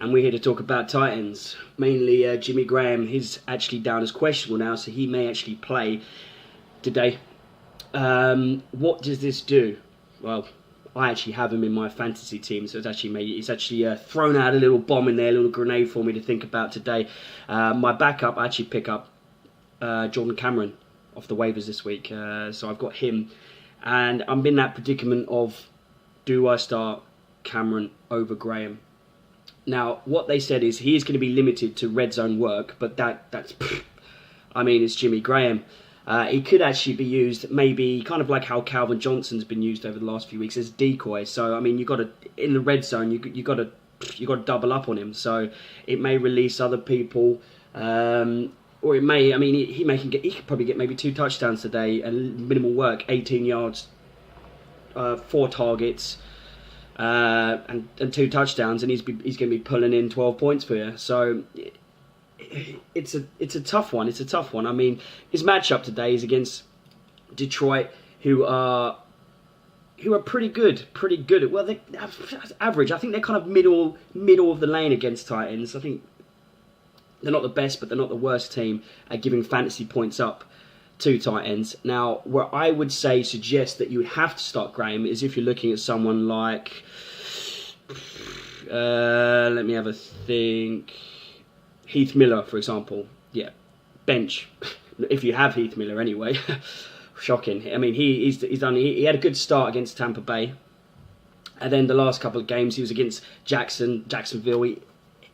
And we're here to talk about Titans. Mainly Jimmy Graham. He's actually down as questionable now, so he may actually play today. What does this do? Well, I actually have him in my fantasy team, so it's actually thrown out a little bomb in there, a little grenade for me to think about today. My backup, I actually pick up Jordan Cameron off the waivers this week, so I've got him, and I'm in that predicament of, do I start Cameron over Graham? Now, what they said is he is going to be limited to red zone work, but that's it's Jimmy Graham. He could actually be used maybe kind of like how Calvin Johnson's been used over the last few weeks as decoy. So you got to, in the red zone, you got to double up on him. So it may release other people, or it may. He could probably get maybe 2 touchdowns today and minimal work, 18 yards, 4 targets. And 2 touchdowns, and he's going to be pulling in 12 points for you. So it's a tough one. It's a tough one. I mean, his matchup today is against Detroit, who are pretty good. Well, they average. I think they're kind of middle of the lane against Titans. I think they're not the best, but they're not the worst team at giving fantasy points up to Titans. Now, where I would suggest that you would have to start Graham is if you're looking at someone like, let me have a think, Heath Miller, for example. Yeah, bench. If you have Heath Miller anyway. Shocking. I mean, he had a good start against Tampa Bay. And then the last couple of games, he was against Jacksonville.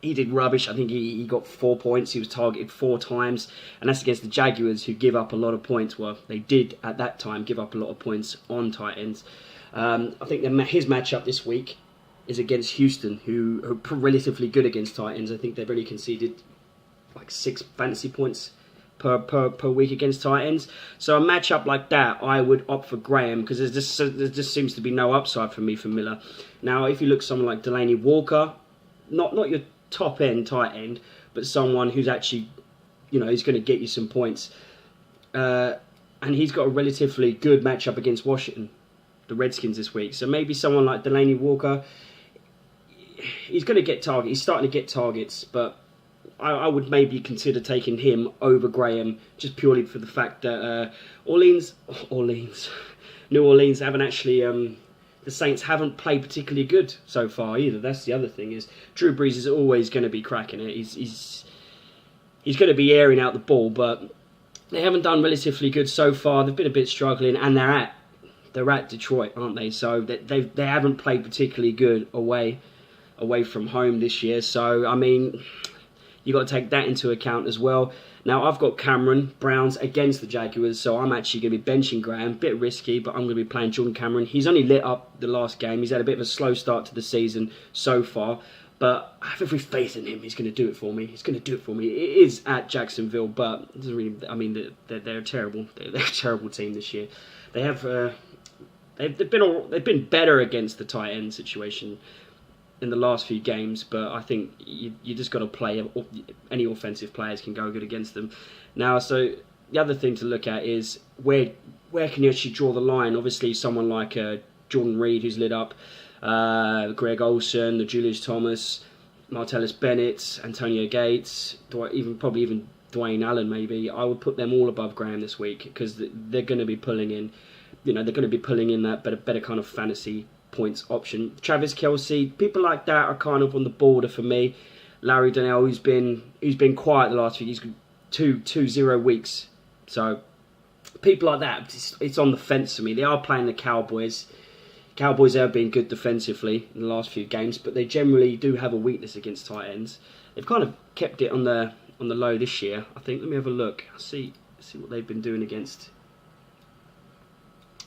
He did rubbish. I think he got 4 points. He was targeted 4 times. And that's against the Jaguars, who give up a lot of points. Well, they did at that time give up a lot of points on Titans. I think his matchup this week is against Houston, who are relatively good against Titans. I think they've only conceded like 6 fantasy points per week against Titans. So a matchup like that, I would opt for Graham, because there just seems to be no upside for me for Miller. Now, if you look at someone like Delanie Walker, not your top end tight end, but someone who's actually, he's going to get you some points, and he's got a relatively good matchup against Washington, the Redskins, this week. So maybe someone like Delanie Walker, he's going to get targets. He's starting to get targets, but I would maybe consider taking him over Graham, just purely for the fact that New Orleans haven't actually. The Saints haven't played particularly good so far either. That's the other thing, is Drew Brees is always going to be cracking it. He's going to be airing out the ball, but they haven't done relatively good so far. They've been a bit struggling, and they're at Detroit, aren't they? So they haven't played particularly good away from home this year. So I mean, you got to take that into account as well. Now, I've got Cameron, Browns against the Jaguars, so I'm actually going to be benching Graham. Bit risky, but I'm going to be playing Jordan Cameron. He's only lit up the last game. He's had a bit of a slow start to the season so far, but I have every faith in him. He's going to do it for me. It is at Jacksonville, but it doesn't really. I mean, they're terrible. They're a terrible team this year. They have they've been better against the tight end situation in the last few games, but I think you just got to play. Any offensive players can go good against them. Now, so the other thing to look at is where can you actually draw the line? Obviously, someone like Jordan Reed, who's lit up, Greg Olsen, the Julius Thomas, Martellus Bennett, Antonio Gates, probably even Dwayne Allen. Maybe I would put them all above Graham this week, because they're going to be pulling in. They're going to be pulling in that better kind of fantasy points option. Travis Kelce, people like that are kind of on the border for me. Larry Donnell, who's been quiet the last few, he's 2-0 weeks. So people like that, it's on the fence for me. They are playing the Cowboys. Cowboys have been good defensively in the last few games, but they generally do have a weakness against tight ends. They've kind of kept it on the low this year, I think. Let me have a look. See what they've been doing against.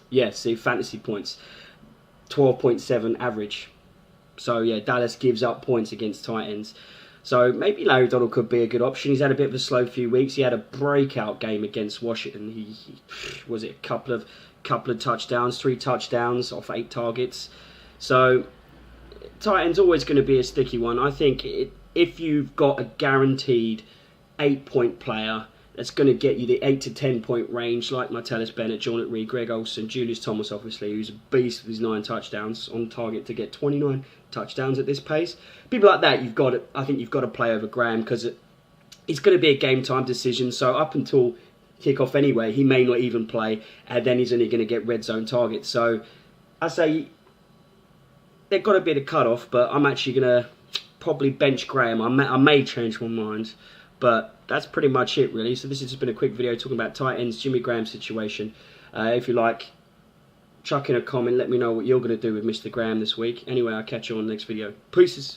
Yeah, see fantasy points. 12.7 average. So yeah, Dallas gives up points against tight ends. So maybe Larry Donald could be a good option. He's had a bit of a slow few weeks. He had a breakout game against Washington. He was it a couple of touchdowns, 3 touchdowns off 8 targets. So tight end's always going to be a sticky one. I think if you've got a guaranteed 8-point player that's going to get you the 8 to 10 point range, like Martellus Bennett, Jordan Reed, Greg Olsen, Julius Thomas, obviously, who's a beast with his 9 touchdowns, on target to get 29 touchdowns at this pace. People like that, I think you've got to play over Graham, because it's going to be a game time decision. So up until kickoff anyway, he may not even play, and then he's only going to get red zone targets. So I say they've got a bit of cut off, but I'm actually going to probably bench Graham. I may change my mind, but that's pretty much it, really. So this has just been a quick video talking about tight ends, Jimmy Graham's situation. If you like, chuck in a comment, let me know what you're going to do with Mr. Graham this week. Anyway, I'll catch you on the next video. Peace.